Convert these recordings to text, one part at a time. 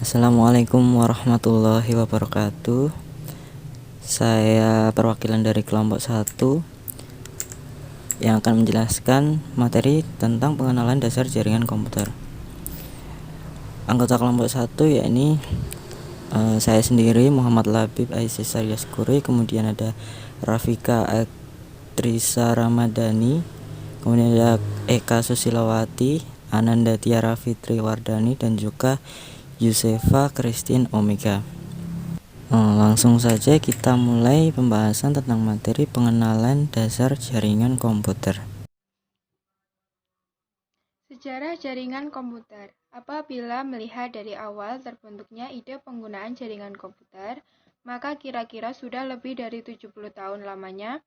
Assalamualaikum warahmatullahi wabarakatuh. Saya perwakilan dari kelompok 1 yang akan menjelaskan materi tentang pengenalan dasar jaringan komputer. Anggota kelompok 1 yakni saya sendiri Muhammad Labib Aisyah Yaskuri, kemudian ada Rafika Aktrisa Ramadhani, kemudian ada Eka Susilawati, Ananda Tiara Fitri Wardani, dan juga Yusefa Christine Omega. Langsung saja kita mulai pembahasan tentang materi pengenalan dasar jaringan komputer. Sejarah jaringan komputer. Apabila melihat dari awal terbentuknya ide penggunaan jaringan komputer, maka kira-kira sudah lebih dari 70 tahun lamanya,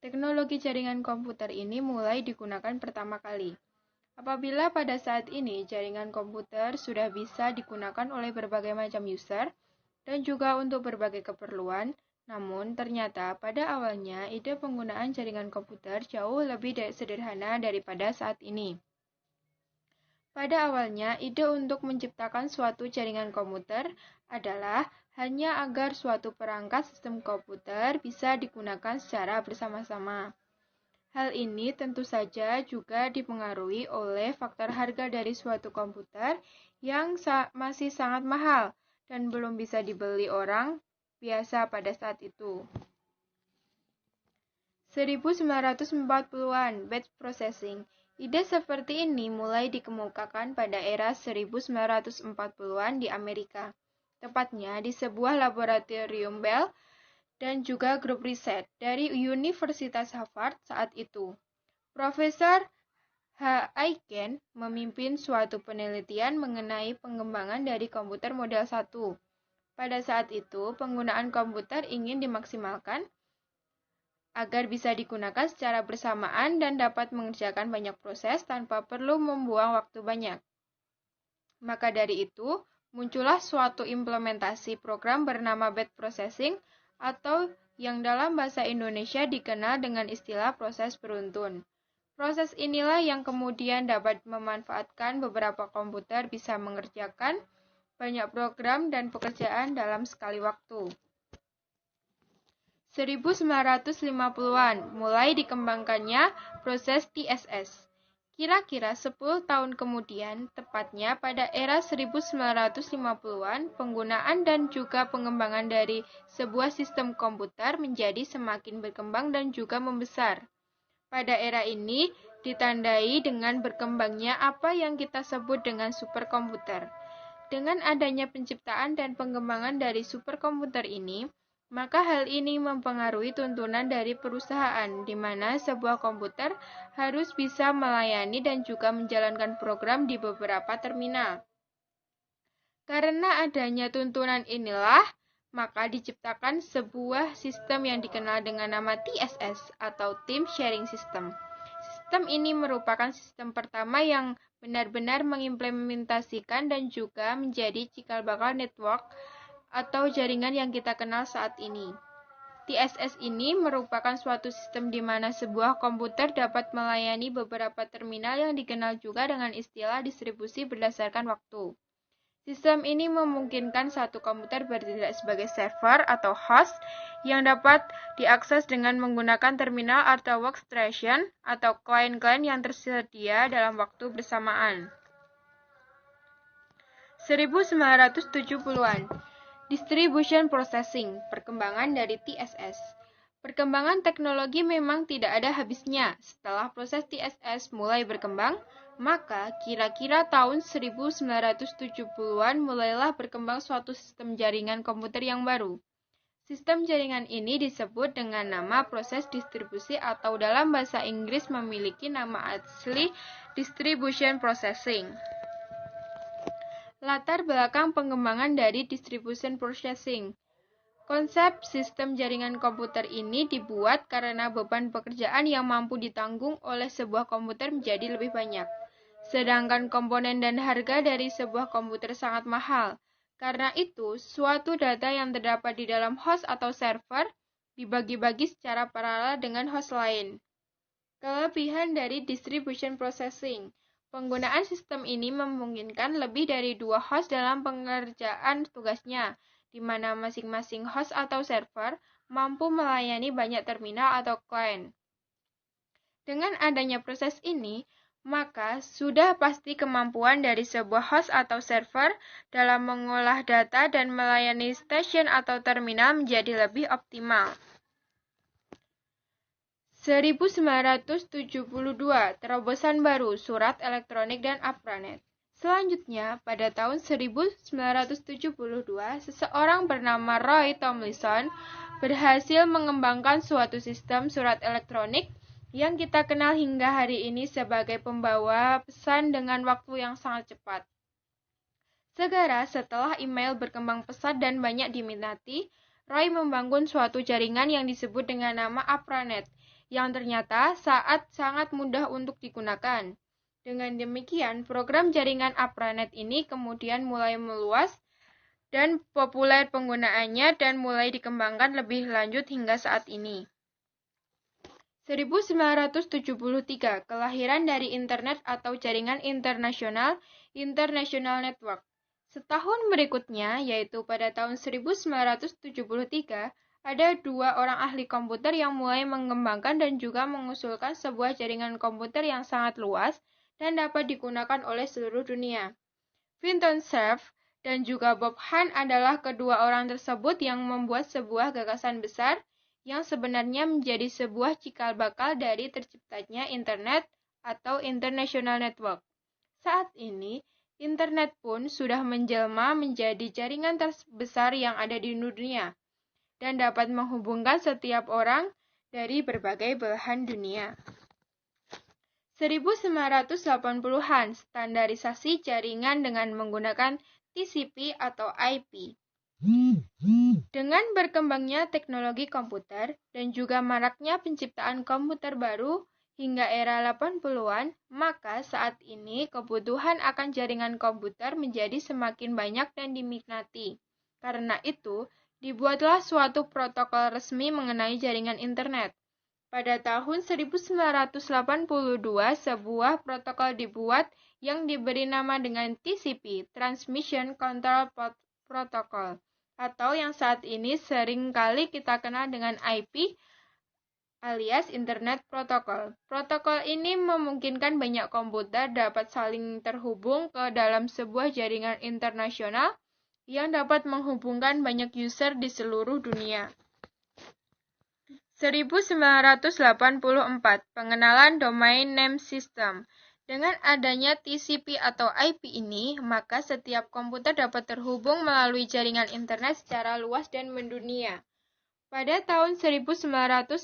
teknologi jaringan komputer ini mulai digunakan pertama kali. Apabila pada saat ini jaringan komputer sudah bisa digunakan oleh berbagai macam user dan juga untuk berbagai keperluan, namun ternyata pada awalnya ide penggunaan jaringan komputer jauh lebih sederhana daripada saat ini. Pada awalnya, ide untuk menciptakan suatu jaringan komputer adalah hanya agar suatu perangkat sistem komputer bisa digunakan secara bersama-sama. Hal ini tentu saja juga dipengaruhi oleh faktor harga dari suatu komputer yang masih sangat mahal dan belum bisa dibeli orang biasa pada saat itu. 1940-an, batch processing. Ide seperti ini mulai dikemukakan pada era 1940-an di Amerika, tepatnya di sebuah laboratorium Bell dan juga grup riset dari Universitas Harvard saat itu. Profesor H. Aiken memimpin suatu penelitian mengenai pengembangan dari komputer model 1. Pada saat itu, penggunaan komputer ingin dimaksimalkan agar bisa digunakan secara bersamaan dan dapat mengerjakan banyak proses tanpa perlu membuang waktu banyak. Maka dari itu, muncullah suatu implementasi program bernama batch processing atau yang dalam bahasa Indonesia dikenal dengan istilah proses beruntun. Proses inilah yang kemudian dapat memanfaatkan beberapa komputer bisa mengerjakan banyak program dan pekerjaan dalam sekali waktu. 1950-an mulai dikembangkannya proses TSS. Kira-kira 10 tahun kemudian, tepatnya pada era 1950-an, penggunaan dan juga pengembangan dari sebuah sistem komputer menjadi semakin berkembang dan juga membesar. Pada era ini ditandai dengan berkembangnya apa yang kita sebut dengan superkomputer. Dengan adanya penciptaan dan pengembangan dari superkomputer ini, maka hal ini mempengaruhi tuntunan dari perusahaan, di mana sebuah komputer harus bisa melayani dan juga menjalankan program di beberapa terminal. Karena adanya tuntunan inilah, maka diciptakan sebuah sistem yang dikenal dengan nama TSS atau Team Sharing System. Sistem ini merupakan sistem pertama yang benar-benar mengimplementasikan dan juga menjadi cikal bakal network atau jaringan yang kita kenal saat ini. TSS ini merupakan suatu sistem di mana sebuah komputer dapat melayani beberapa terminal yang dikenal juga dengan istilah distribusi berdasarkan waktu. Sistem ini memungkinkan satu komputer bertindak sebagai server atau host yang dapat diakses dengan menggunakan terminal atau workstation atau klien-klien yang tersedia dalam waktu bersamaan. 1970-an. Distribution Processing, perkembangan dari TSS. Perkembangan teknologi memang tidak ada habisnya. Setelah proses TSS mulai berkembang, maka kira-kira tahun 1970-an mulailah berkembang suatu sistem jaringan komputer yang baru. Sistem jaringan ini disebut dengan nama proses distribusi atau dalam bahasa Inggris memiliki nama asli Distribution Processing. Latar belakang pengembangan dari distribution processing. Konsep sistem jaringan komputer ini dibuat karena beban pekerjaan yang mampu ditanggung oleh sebuah komputer menjadi lebih banyak. Sedangkan komponen dan harga dari sebuah komputer sangat mahal. Karena itu, suatu data yang terdapat di dalam host atau server dibagi-bagi secara paralel dengan host lain. Kelebihan dari distribution processing. Penggunaan sistem ini memungkinkan lebih dari 2 host dalam pengerjaan tugasnya, di mana masing-masing host atau server mampu melayani banyak terminal atau klien. Dengan adanya proses ini, maka sudah pasti kemampuan dari sebuah host atau server dalam mengolah data dan melayani stasiun atau terminal menjadi lebih optimal. 1972, terobosan baru, surat elektronik dan APRANET. Selanjutnya, pada tahun 1972, seseorang bernama Roy Tomlinson berhasil mengembangkan suatu sistem surat elektronik yang kita kenal hingga hari ini sebagai pembawa pesan dengan waktu yang sangat cepat. Segera setelah email berkembang pesat dan banyak diminati, Roy membangun suatu jaringan yang disebut dengan nama APRANET, yang ternyata sangat mudah untuk digunakan. Dengan demikian, program jaringan APRANET ini kemudian mulai meluas dan populer penggunaannya dan mulai dikembangkan lebih lanjut hingga saat ini. 1973, kelahiran dari Internet atau Jaringan Internasional, International Network. Setahun berikutnya, yaitu pada tahun 1973, ada 2 orang ahli komputer yang mulai mengembangkan dan juga mengusulkan sebuah jaringan komputer yang sangat luas dan dapat digunakan oleh seluruh dunia. Vinton Cerf dan juga Bob Hahn adalah kedua orang tersebut yang membuat sebuah gagasan besar yang sebenarnya menjadi sebuah cikal bakal dari terciptanya Internet atau International Network. Saat ini, Internet pun sudah menjelma menjadi jaringan terbesar yang ada di dunia dan dapat menghubungkan setiap orang dari berbagai belahan dunia. 1980-an, standarisasi jaringan dengan menggunakan TCP atau IP. Dengan berkembangnya teknologi komputer dan juga maraknya penciptaan komputer baru hingga era 80-an, maka saat ini kebutuhan akan jaringan komputer menjadi semakin banyak dan diminati. Karena itu, dibuatlah suatu protokol resmi mengenai jaringan internet. Pada tahun 1982, sebuah protokol dibuat yang diberi nama dengan TCP, Transmission Control Protocol, atau yang saat ini sering kali kita kenal dengan IP, alias Internet Protocol. Protokol ini memungkinkan banyak komputer dapat saling terhubung ke dalam sebuah jaringan internasional yang dapat menghubungkan banyak user di seluruh dunia. 1984, pengenalan Domain Name System. Dengan adanya TCP atau IP ini, maka setiap komputer dapat terhubung melalui jaringan internet secara luas dan mendunia. Pada tahun 1984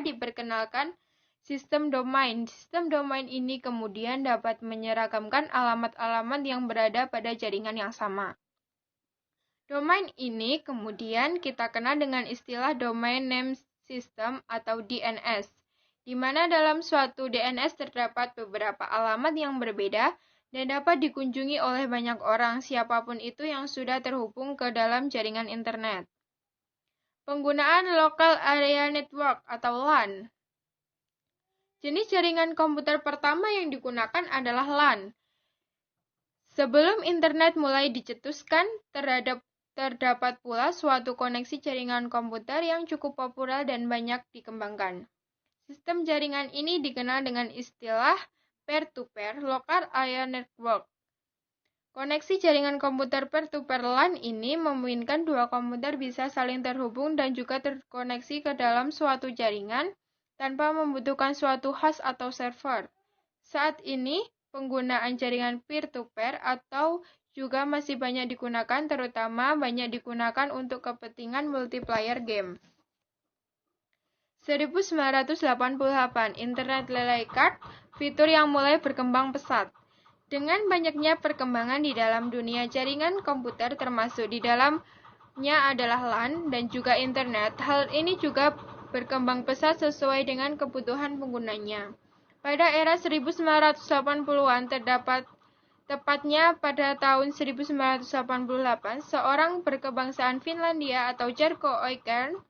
diperkenalkan sistem domain. Sistem domain ini kemudian dapat menyeragamkan alamat-alamat yang berada pada jaringan yang sama. Domain ini kemudian kita kenal dengan istilah Domain Name System atau DNS, di mana dalam suatu DNS terdapat beberapa alamat yang berbeda dan dapat dikunjungi oleh banyak orang, siapapun itu yang sudah terhubung ke dalam jaringan internet. Penggunaan Local Area Network atau LAN. Jenis jaringan komputer pertama yang digunakan adalah LAN. Sebelum internet mulai dicetuskan, terdapat pula suatu koneksi jaringan komputer yang cukup populer dan banyak dikembangkan. Sistem jaringan ini dikenal dengan istilah peer-to-peer local area network. Koneksi jaringan komputer peer-to-peer LAN ini memungkinkan dua komputer bisa saling terhubung dan juga terkoneksi ke dalam suatu jaringan tanpa membutuhkan suatu host atau server. Saat ini, penggunaan jaringan peer-to-peer atau juga masih banyak digunakan, terutama banyak digunakan untuk kepentingan multiplayer game. 1988, Internet Relay Card, fitur yang mulai berkembang pesat. Dengan banyaknya perkembangan di dalam dunia jaringan komputer, termasuk di dalamnya adalah LAN dan juga internet, hal ini juga berkembang pesat sesuai dengan kebutuhan penggunanya. Pada era 1980-an tepatnya pada tahun 1988, seorang berkebangsaan Finlandia atau Jarkko Oikern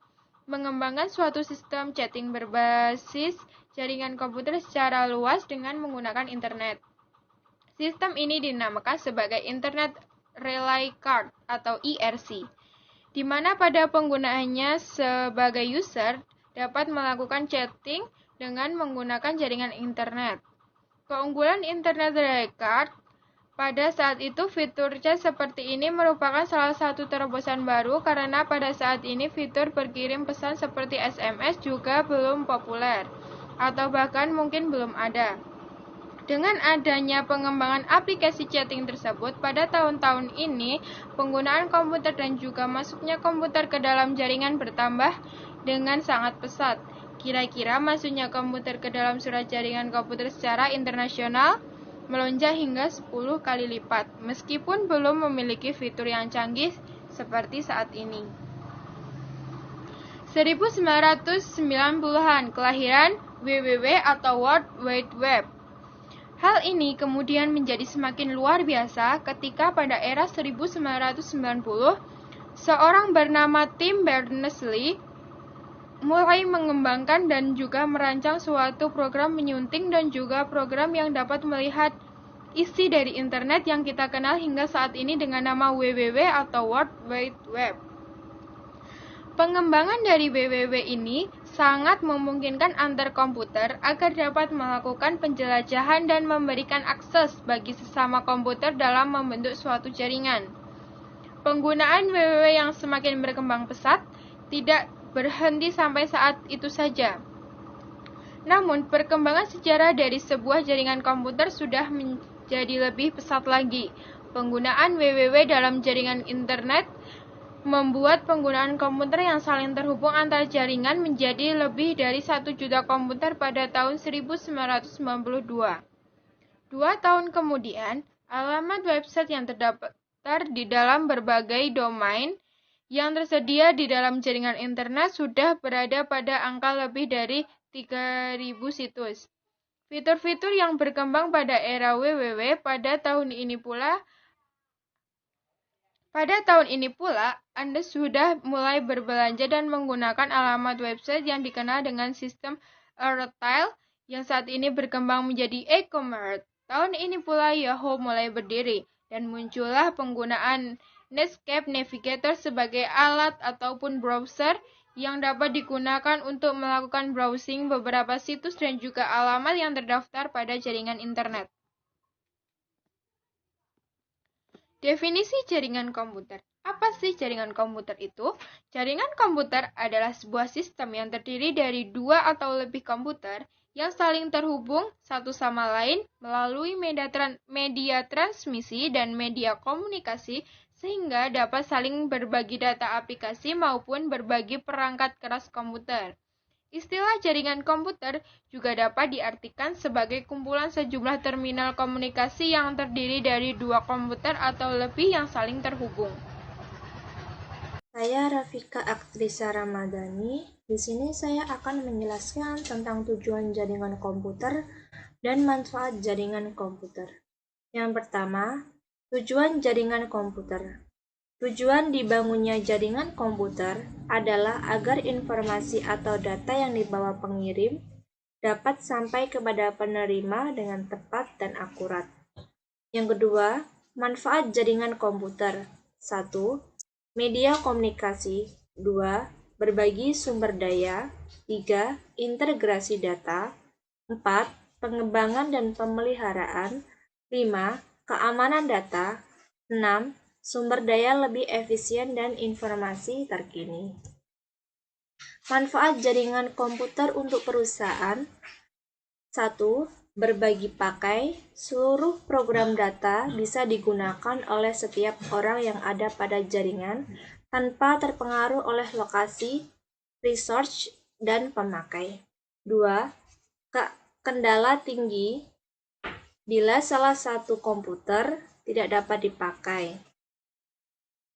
mengembangkan suatu sistem chatting berbasis jaringan komputer secara luas dengan menggunakan internet. Sistem ini dinamakan sebagai Internet Relay Card atau IRC, di mana pada penggunaannya sebagai user dapat melakukan chatting dengan menggunakan jaringan internet. Keunggulan Internet Relay Card pada saat itu fitur chat seperti ini merupakan salah satu terobosan baru karena pada saat ini fitur berkirim pesan seperti SMS juga belum populer atau bahkan mungkin belum ada. Dengan adanya pengembangan aplikasi chatting tersebut pada tahun-tahun ini, penggunaan komputer dan juga masuknya komputer ke dalam jaringan bertambah dengan sangat pesat. Kira-kira masuknya komputer ke dalam surat jaringan komputer secara internasional melonjak hingga 10 kali lipat, meskipun belum memiliki fitur yang canggih seperti saat ini. 1990-an, kelahiran WWW atau World Wide Web. Hal ini kemudian menjadi semakin luar biasa ketika pada era 1990, seorang bernama Tim Berners-Lee mulai mengembangkan dan juga merancang suatu program menyunting dan juga program yang dapat melihat isi dari internet yang kita kenal hingga saat ini dengan nama WWW atau World Wide Web. Pengembangan dari WWW ini sangat memungkinkan antar komputer agar dapat melakukan penjelajahan dan memberikan akses bagi sesama komputer dalam membentuk suatu jaringan. Penggunaan WWW yang semakin berkembang pesat tidak berhenti sampai saat itu saja. Namun, perkembangan sejarah dari sebuah jaringan komputer sudah menjadi lebih pesat lagi. Penggunaan WWW dalam jaringan internet membuat penggunaan komputer yang saling terhubung antar jaringan menjadi lebih dari 1 juta komputer pada tahun 1992. 2 tahun kemudian, alamat website yang terdaftar di dalam berbagai domain yang tersedia di dalam jaringan internet sudah berada pada angka lebih dari 3.000 situs. Fitur-fitur yang berkembang pada era WWW pada tahun ini pula, Anda sudah mulai berbelanja dan menggunakan alamat website yang dikenal dengan sistem retail yang saat ini berkembang menjadi e-commerce. Tahun ini pula Yahoo mulai berdiri dan muncullah penggunaan Netscape Navigator sebagai alat ataupun browser yang dapat digunakan untuk melakukan browsing beberapa situs dan juga alamat yang terdaftar pada jaringan internet. Definisi jaringan komputer. Apa sih jaringan komputer itu? Jaringan komputer adalah sebuah sistem yang terdiri dari 2 atau lebih komputer yang saling terhubung satu sama lain melalui media transmisi dan media komunikasi sehingga dapat saling berbagi data aplikasi maupun berbagi perangkat keras komputer. Istilah jaringan komputer juga dapat diartikan sebagai kumpulan sejumlah terminal komunikasi yang terdiri dari 2 komputer atau lebih yang saling terhubung. Saya Rafika Aktrisa Ramadhani. Di sini saya akan menjelaskan tentang tujuan jaringan komputer dan manfaat jaringan komputer. Yang pertama, tujuan jaringan komputer. Tujuan dibangunnya jaringan komputer adalah agar informasi atau data yang dibawa pengirim dapat sampai kepada penerima dengan tepat dan akurat. Yang kedua, manfaat jaringan komputer. 1. Media komunikasi. 2. Berbagi sumber daya. 3. Integrasi data. 4. Pengembangan dan pemeliharaan. 5. Keamanan data. 6. Sumber daya lebih efisien dan informasi terkini. Manfaat jaringan komputer untuk perusahaan. 1. Berbagi pakai. Seluruh program data bisa digunakan oleh setiap orang yang ada pada jaringan tanpa terpengaruh oleh lokasi, resource, dan pemakai. 2. Kendala tinggi bila salah satu komputer tidak dapat dipakai.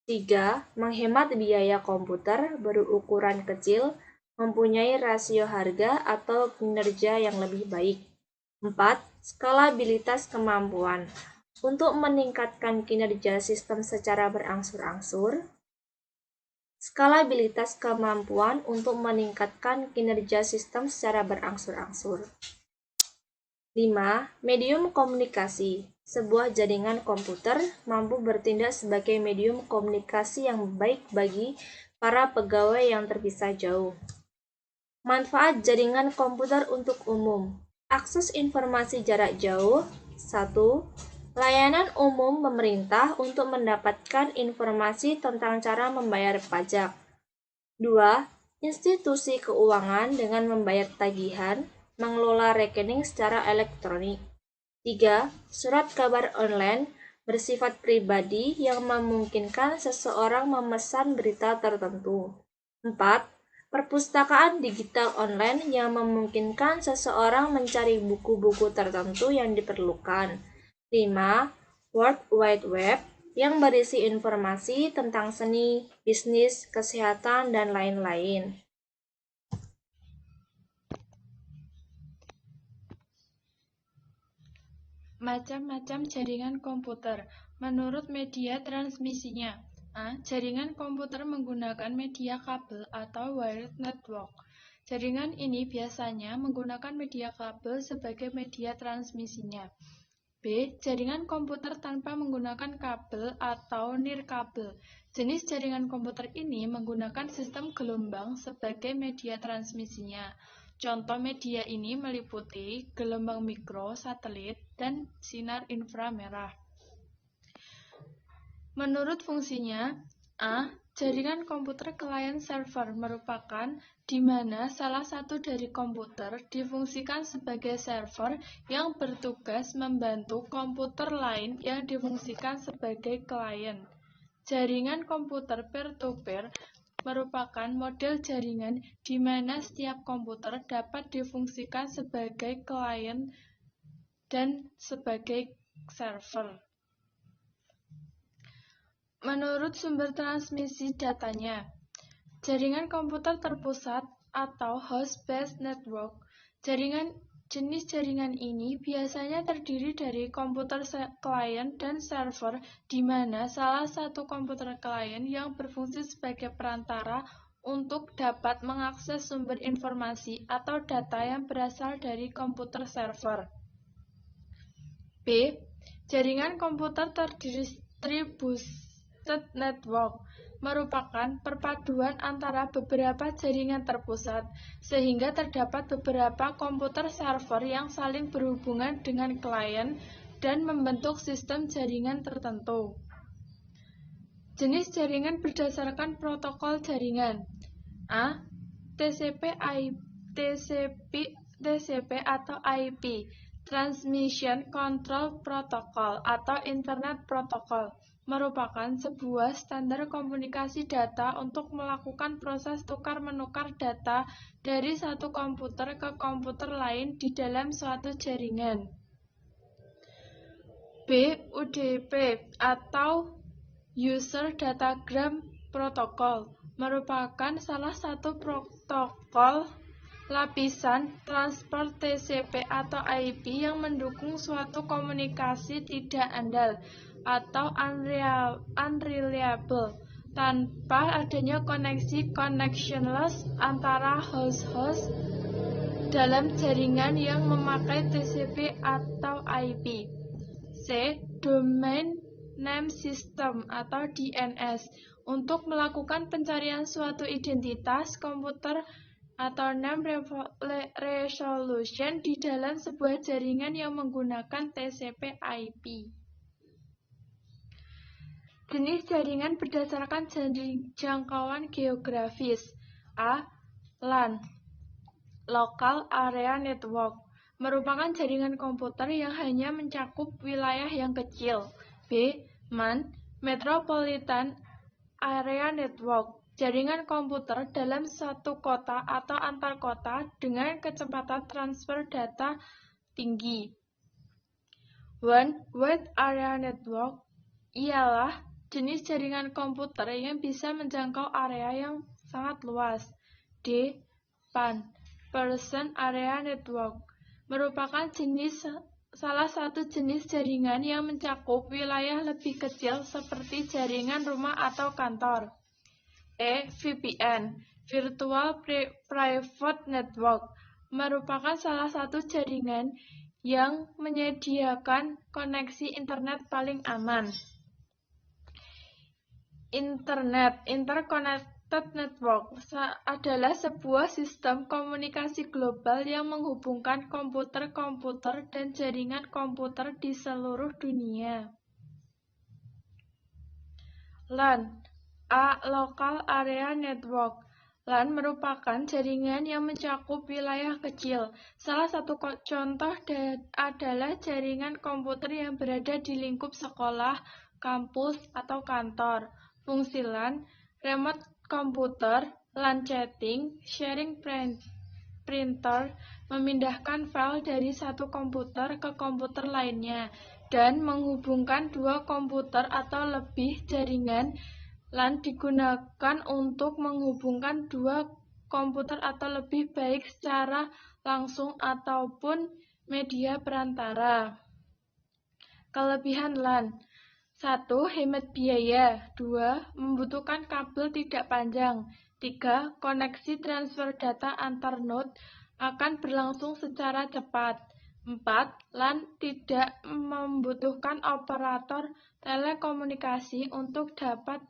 3. Menghemat biaya komputer berukuran kecil, mempunyai rasio harga atau kinerja yang lebih baik. 4. Skalabilitas kemampuan. Untuk meningkatkan kinerja sistem secara berangsur-angsur. Skalabilitas kemampuan untuk meningkatkan kinerja sistem secara berangsur-angsur. 5. Medium komunikasi. Sebuah jaringan komputer mampu bertindak sebagai medium komunikasi yang baik bagi para pegawai yang terpisah jauh. Manfaat jaringan komputer untuk umum. Akses informasi jarak jauh. 1. Layanan umum pemerintah untuk mendapatkan informasi tentang cara membayar pajak. 2. Institusi keuangan dengan membayar tagihan, mengelola rekening secara elektronik. 3. Surat kabar online bersifat pribadi yang memungkinkan seseorang memesan berita tertentu. 4. Perpustakaan digital online yang memungkinkan seseorang mencari buku-buku tertentu yang diperlukan. 5. World Wide Web yang berisi informasi tentang seni, bisnis, kesehatan, dan lain-lain. Macam-macam jaringan komputer menurut media transmisinya. A. Jaringan komputer menggunakan media kabel atau wired network. Jaringan ini biasanya menggunakan media kabel sebagai media transmisinya. B. Jaringan komputer tanpa menggunakan kabel atau nirkabel. Jenis jaringan komputer ini menggunakan sistem gelombang sebagai media transmisinya. Contoh media ini meliputi gelombang mikro, satelit, dan sinar inframerah. Menurut fungsinya, A. Jaringan komputer client server merupakan di mana salah satu dari komputer difungsikan sebagai server yang bertugas membantu komputer lain yang difungsikan sebagai klien. Jaringan komputer peer-to-peer merupakan model jaringan di mana setiap komputer dapat difungsikan sebagai klien dan sebagai server. Menurut sumber transmisi datanya, jaringan komputer terpusat atau host-based network, jenis jaringan ini biasanya terdiri dari komputer klien dan server di mana salah satu komputer klien yang berfungsi sebagai perantara untuk dapat mengakses sumber informasi atau data yang berasal dari komputer server. B. Jaringan komputer terdistributed network merupakan perpaduan antara beberapa jaringan terpusat, sehingga terdapat beberapa komputer server yang saling berhubungan dengan klien dan membentuk sistem jaringan tertentu. Jenis jaringan berdasarkan protokol jaringan. A. TCP atau IP, Transmission Control Protocol atau Internet Protocol, merupakan sebuah standar komunikasi data untuk melakukan proses tukar-menukar data dari satu komputer ke komputer lain di dalam suatu jaringan. B. UDP atau User Datagram Protocol merupakan salah satu protokol lapisan transport TCP atau IP yang mendukung suatu komunikasi tidak andal atau unreliable tanpa adanya koneksi connectionless antara host-host dalam jaringan yang memakai TCP atau IP. C. Domain Name System atau DNS untuk melakukan pencarian suatu identitas komputer atau name resolution di dalam sebuah jaringan yang menggunakan TCP/IP. Jenis jaringan berdasarkan jangkauan geografis. A. LAN Local Area Network merupakan jaringan komputer yang hanya mencakup wilayah yang kecil. B. MAN Metropolitan Area Network jaringan komputer dalam satu kota atau antar kota dengan kecepatan transfer data tinggi. One Wide Area Network ialah jenis jaringan komputer yang bisa menjangkau area yang sangat luas. D. PAN Person Area Network merupakan salah satu jenis jaringan yang mencakup wilayah lebih kecil seperti jaringan rumah atau kantor. E. VPN Virtual Private Network merupakan salah satu jaringan yang menyediakan koneksi internet paling aman. Interconnected Network adalah sebuah sistem komunikasi global yang menghubungkan komputer-komputer dan jaringan komputer di seluruh dunia. LAN, Local Area Network. LAN merupakan jaringan yang mencakup wilayah kecil. Salah satu contoh adalah jaringan komputer yang berada di lingkup sekolah, kampus, atau kantor. Fungsi LAN, remote komputer, LAN chatting, sharing printer, memindahkan file dari satu komputer ke komputer lainnya, dan menghubungkan dua komputer atau lebih. Jaringan LAN digunakan untuk menghubungkan dua komputer atau lebih, baik secara langsung ataupun media perantara. Kelebihan LAN: 1. Hemat biaya. 2. Membutuhkan kabel tidak panjang. 3. Koneksi transfer data antar node akan berlangsung secara cepat. 4. LAN tidak membutuhkan operator telekomunikasi untuk dapat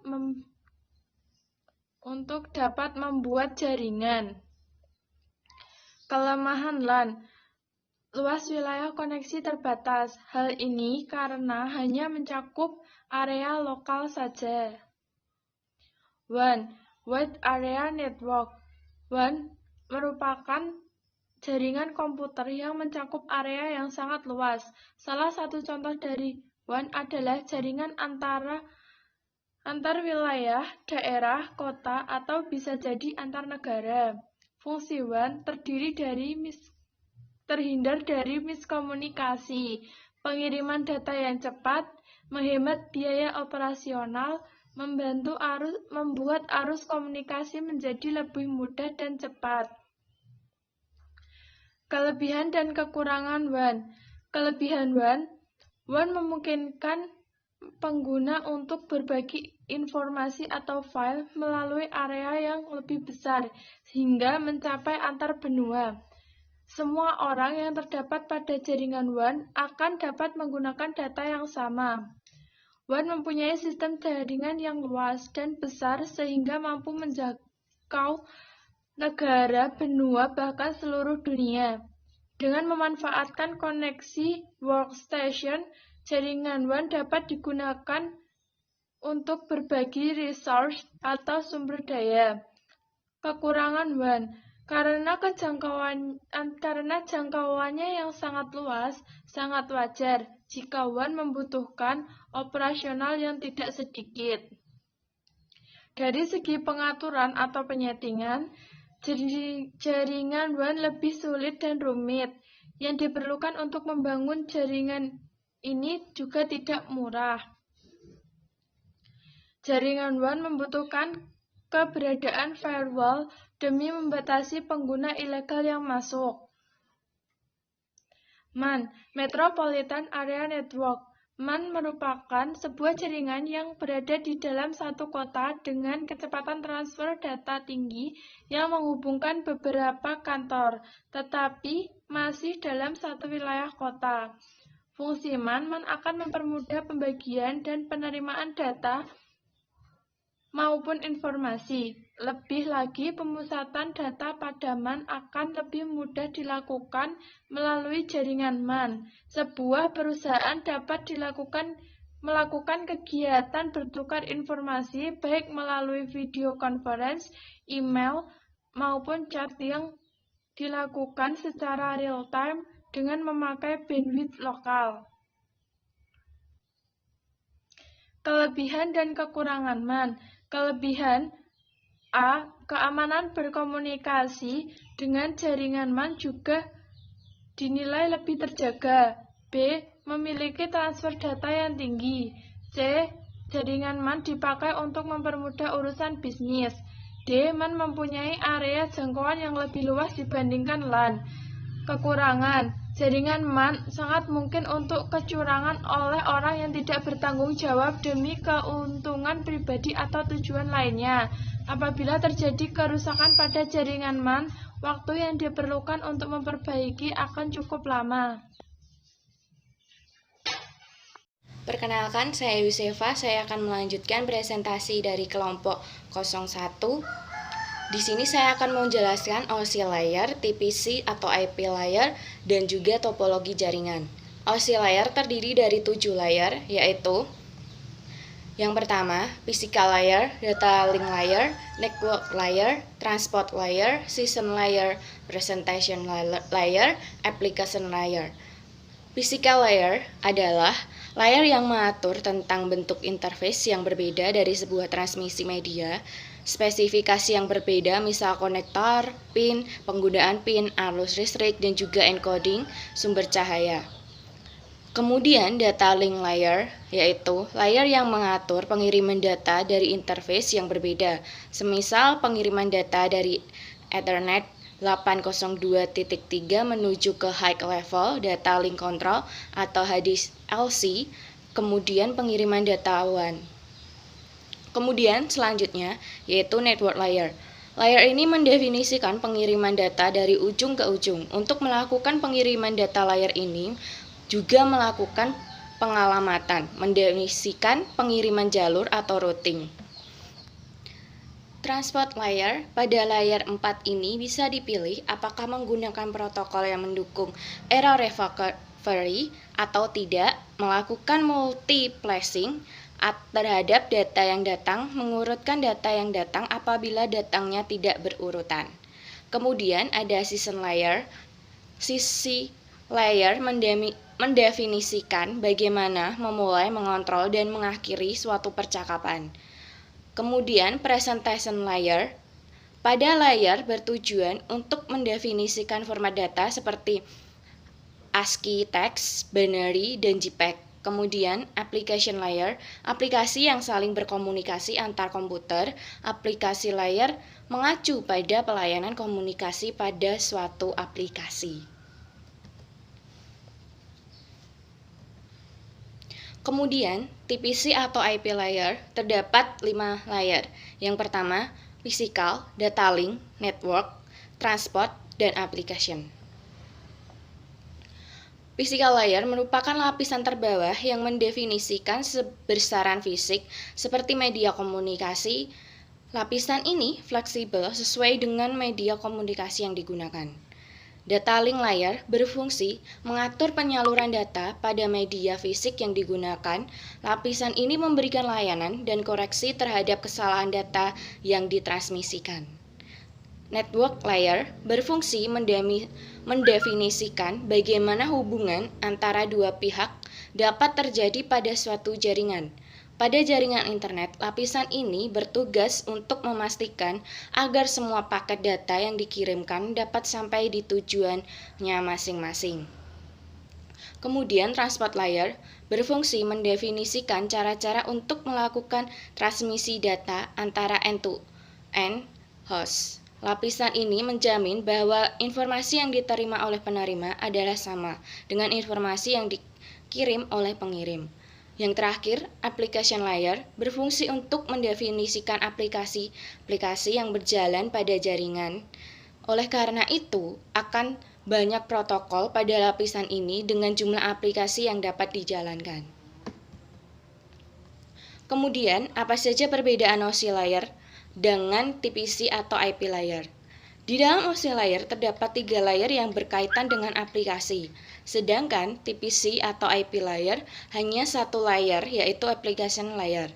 membuat jaringan. Kelemahan LAN: luas wilayah koneksi terbatas. Hal ini karena hanya mencakup area lokal saja. WAN, Wide Area Network. WAN merupakan jaringan komputer yang mencakup area yang sangat luas. Salah satu contoh dari WAN adalah jaringan antar wilayah, daerah, kota, atau bisa jadi antar negara. Fungsi WAN terhindar dari miskomunikasi, pengiriman data yang cepat, menghemat biaya operasional, membuat arus komunikasi menjadi lebih mudah dan cepat. Kelebihan dan kekurangan WAN. Kelebihan WAN memungkinkan pengguna untuk berbagi informasi atau file melalui area yang lebih besar hingga mencapai antar benua. Semua orang yang terdapat pada jaringan WAN akan dapat menggunakan data yang sama. WAN mempunyai sistem jaringan yang luas dan besar sehingga mampu menjangkau negara, benua, bahkan seluruh dunia. Dengan memanfaatkan koneksi workstation, jaringan WAN dapat digunakan untuk berbagi resource atau sumber daya. Kekurangan WAN: karena jangkauannya yang sangat luas, sangat wajar jika WAN membutuhkan operasional yang tidak sedikit. Dari segi pengaturan atau penyetingan, jaringan WAN lebih sulit dan rumit. Yang diperlukan untuk membangun jaringan ini juga tidak murah. Jaringan WAN membutuhkan keberadaan firewall demi membatasi pengguna ilegal yang masuk. MAN, Metropolitan Area Network. MAN merupakan sebuah jaringan yang berada di dalam satu kota dengan kecepatan transfer data tinggi yang menghubungkan beberapa kantor, tetapi masih dalam satu wilayah kota. Fungsi MAN akan mempermudah pembagian dan penerimaan data maupun informasi. Lebih lagi, pemusatan data pada MAN akan lebih mudah dilakukan melalui jaringan MAN. Sebuah perusahaan dapat melakukan kegiatan bertukar informasi baik melalui video conference, email, maupun chat yang dilakukan secara real-time dengan memakai bandwidth lokal. Kelebihan dan kekurangan MAN. Kelebihan: A. Keamanan berkomunikasi dengan jaringan MAN juga dinilai lebih terjaga. B. Memiliki transfer data yang tinggi. C. Jaringan MAN dipakai untuk mempermudah urusan bisnis. D. MAN mempunyai area jangkauan yang lebih luas dibandingkan LAN. Kekurangan: jaringan MAN sangat mungkin untuk kecurangan oleh orang yang tidak bertanggung jawab demi keuntungan pribadi atau tujuan lainnya. Apabila terjadi kerusakan pada jaringan MAN, waktu yang diperlukan untuk memperbaiki akan cukup lama. Perkenalkan, saya Yusefa. Saya akan melanjutkan presentasi dari kelompok 01. Di sini saya akan menjelaskan OSI layer, TPC atau IP layer, dan juga topologi jaringan. OSI layer terdiri dari 7 layer, yaitu yang pertama, physical layer, data link layer, network layer, transport layer, system layer, presentation layer, application layer. Physical layer adalah layer yang mengatur tentang bentuk interface yang berbeda dari sebuah transmisi media, spesifikasi yang berbeda misal konektor, pin, penggunaan pin, arus listrik, dan juga encoding sumber cahaya. Kemudian data link layer, yaitu layer yang mengatur pengiriman data dari interface yang berbeda, semisal pengiriman data dari Ethernet 802.3 menuju ke high level data link control atau HDLC, kemudian pengiriman data WAN. Kemudian selanjutnya yaitu network layer. Layer ini mendefinisikan pengiriman data dari ujung ke ujung. Untuk melakukan pengiriman data layer ini juga melakukan pengalamatan, mendefinisikan pengiriman jalur atau routing. Transport layer, pada layer 4 ini bisa dipilih apakah menggunakan protokol yang mendukung error recovery atau tidak, melakukan multiplexing terhadap data yang datang, mengurutkan data yang datang apabila datangnya tidak berurutan. Kemudian ada season layer. Sisi layer mendefinisikan bagaimana memulai, mengontrol, dan mengakhiri suatu percakapan. Kemudian presentation layer. Pada layer bertujuan untuk mendefinisikan format data seperti ASCII text, binary, dan JPEG. Kemudian application layer, aplikasi yang saling berkomunikasi antar komputer. Aplikasi layer mengacu pada pelayanan komunikasi pada suatu aplikasi. Kemudian, TPC atau IP layer terdapat 5 layer. Yang pertama, physical, data link, network, transport, dan application. Physical layer merupakan lapisan terbawah yang mendefinisikan besaran fisik seperti media komunikasi. Lapisan ini fleksibel sesuai dengan media komunikasi yang digunakan. Data link layer berfungsi mengatur penyaluran data pada media fisik yang digunakan. Lapisan ini memberikan layanan dan koreksi terhadap kesalahan data yang ditransmisikan. Network layer berfungsi mendefinisikan bagaimana hubungan antara dua pihak dapat terjadi pada suatu jaringan. Pada jaringan internet, lapisan ini bertugas untuk memastikan agar semua paket data yang dikirimkan dapat sampai di tujuannya masing-masing. Kemudian transport layer berfungsi mendefinisikan cara-cara untuk melakukan transmisi data antara end-to-end host. Lapisan ini menjamin bahwa informasi yang diterima oleh penerima adalah sama dengan informasi yang dikirim oleh pengirim. Yang terakhir, application layer berfungsi untuk mendefinisikan aplikasi yang berjalan pada jaringan. Oleh karena itu, akan banyak protokol pada lapisan ini dengan jumlah aplikasi yang dapat dijalankan. Kemudian, apa saja perbedaan OSI layer dengan TPC atau IP layer? Di dalam OSI layer terdapat 3 layer yang berkaitan dengan aplikasi, sedangkan TPC atau IP layer hanya 1 layer, yaitu application layer.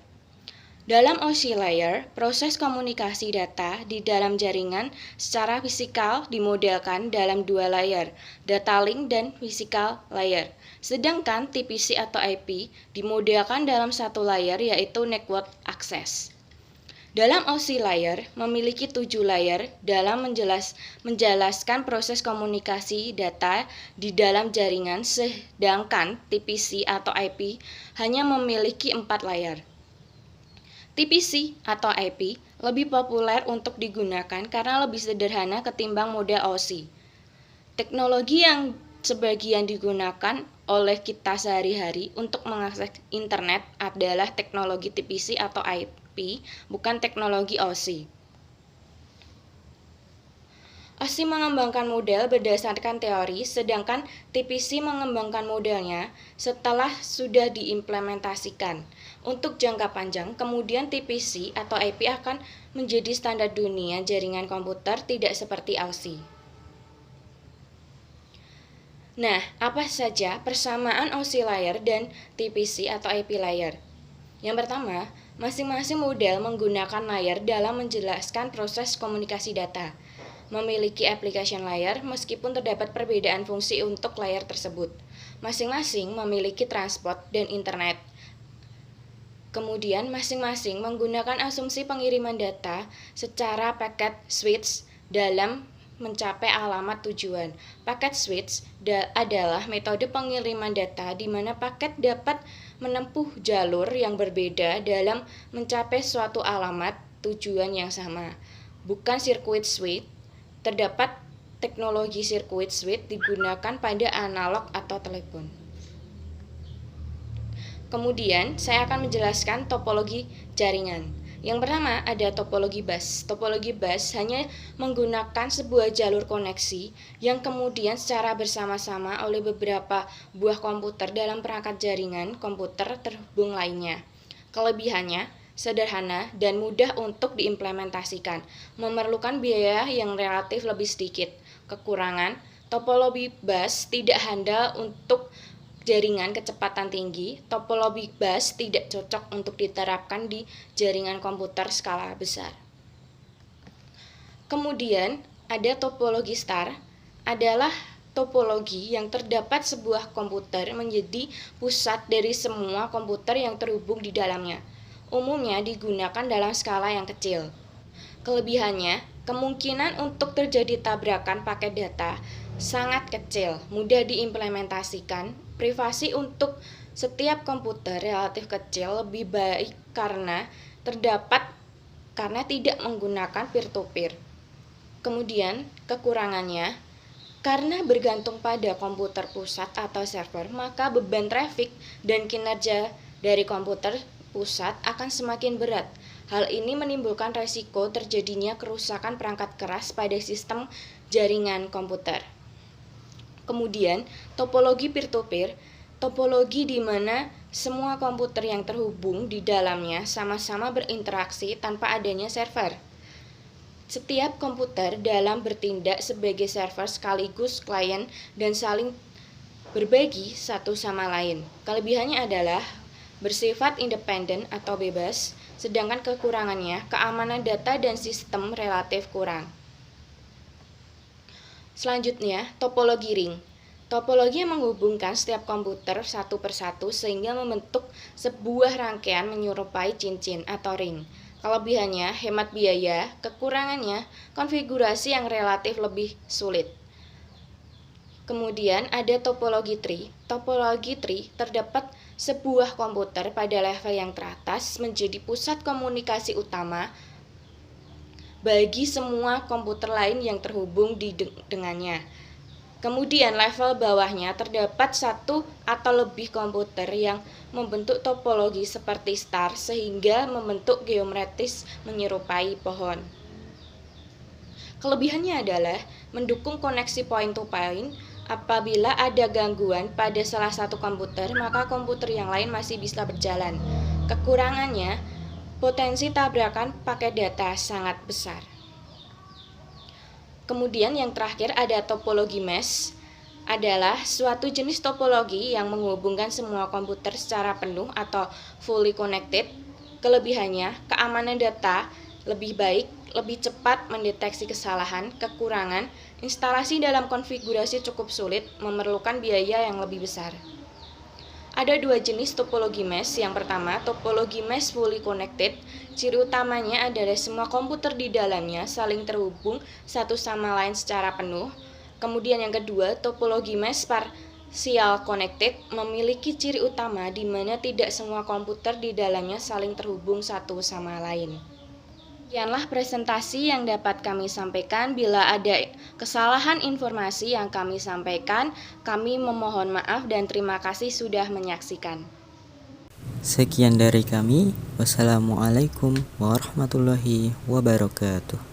Dalam OSI layer, proses komunikasi data di dalam jaringan secara fisikal dimodelkan dalam 2 layer, data link dan physical layer. Sedangkan TPC atau IP dimodelkan dalam 1 layer, yaitu network access. Dalam OSI layer memiliki 7 layer dalam menjelaskan proses komunikasi data di dalam jaringan, sedangkan TPC atau IP hanya memiliki 4 layer. TPC atau IP lebih populer untuk digunakan karena lebih sederhana ketimbang model OSI. Teknologi yang sebagian digunakan oleh kita sehari-hari untuk mengakses internet adalah teknologi TPC atau IP, bukan teknologi OSI. OSI mengembangkan model berdasarkan teori, sedangkan TPC mengembangkan modelnya setelah sudah diimplementasikan. Untuk jangka panjang, kemudian TPC atau IP akan menjadi standar dunia jaringan komputer, tidak seperti OSI. Nah, apa saja persamaan OSI layer dan TPC atau IP layer? Yang pertama, masing-masing model menggunakan layer dalam menjelaskan proses komunikasi data. Memiliki application layer meskipun terdapat perbedaan fungsi untuk layer tersebut. Masing-masing memiliki transport dan internet. Kemudian masing-masing menggunakan asumsi pengiriman data secara packet switch dalam mencapai alamat tujuan. Packet switch adalah metode pengiriman data di mana paket dapat menempuh jalur yang berbeda dalam mencapai suatu alamat tujuan yang sama. Bukan circuit switch. Terdapat teknologi circuit switch digunakan pada analog atau telepon. Kemudian, saya akan menjelaskan topologi jaringan. Yang pertama ada topologi bus. Topologi bus hanya menggunakan sebuah jalur koneksi yang kemudian secara bersama-sama oleh beberapa buah komputer dalam perangkat jaringan komputer terhubung lainnya. Kelebihannya sederhana dan mudah untuk diimplementasikan, memerlukan biaya yang relatif lebih sedikit. Kekurangan, topologi bus tidak handal untuk jaringan kecepatan tinggi. Topologi bus tidak cocok untuk diterapkan di jaringan komputer skala besar. Kemudian ada topologi star, adalah topologi yang terdapat sebuah komputer menjadi pusat dari semua komputer yang terhubung di dalamnya. Umumnya digunakan dalam skala yang kecil. Kelebihannya, kemungkinan untuk terjadi tabrakan paket data sangat kecil, mudah diimplementasikan. Privasi untuk setiap komputer relatif kecil lebih baik karena tidak menggunakan peer-to-peer. Kemudian, kekurangannya, karena bergantung pada komputer pusat atau server, maka beban traffic dan kinerja dari komputer pusat akan semakin berat. Hal ini menimbulkan resiko terjadinya kerusakan perangkat keras pada sistem jaringan komputer. Kemudian, topologi peer-to-peer, topologi di mana semua komputer yang terhubung di dalamnya sama-sama berinteraksi tanpa adanya server. Setiap komputer dalam bertindak sebagai server sekaligus klien dan saling berbagi satu sama lain. Kelebihannya adalah bersifat independen atau bebas, sedangkan kekurangannya keamanan data dan sistem relatif kurang. Selanjutnya, topologi ring. Topologi yang menghubungkan setiap komputer satu persatu sehingga membentuk sebuah rangkaian menyerupai cincin atau ring. Kelebihannya hemat biaya, kekurangannya konfigurasi yang relatif lebih sulit. Kemudian ada topologi tree. Topologi tree terdapat sebuah komputer pada level yang teratas menjadi pusat komunikasi utama bagi semua komputer lain yang terhubung dengannya. Kemudian level bawahnya terdapat satu atau lebih komputer yang membentuk topologi seperti star sehingga membentuk geometris menyerupai pohon. Kelebihannya adalah mendukung koneksi point-to-point. Apabila ada gangguan pada salah satu komputer, maka komputer yang lain masih bisa berjalan. Kekurangannya, potensi tabrakan paket data sangat besar. Kemudian yang terakhir ada topologi mesh, adalah suatu jenis topologi yang menghubungkan semua komputer secara penuh atau fully connected. Kelebihannya, keamanan data lebih baik, lebih cepat mendeteksi kesalahan. Kekurangan, instalasi dalam konfigurasi cukup sulit, memerlukan biaya yang lebih besar. Ada dua jenis topologi mesh. Yang pertama, topologi mesh fully connected. Ciri utamanya adalah semua komputer di dalamnya saling terhubung satu sama lain secara penuh. Kemudian yang kedua, topologi mesh partial connected memiliki ciri utama di mana tidak semua komputer di dalamnya saling terhubung satu sama lain. Demikianlah presentasi yang dapat kami sampaikan. Bila ada kesalahan informasi yang kami sampaikan, kami memohon maaf dan terima kasih sudah menyaksikan. Sekian dari kami. Wassalamualaikum warahmatullahi wabarakatuh.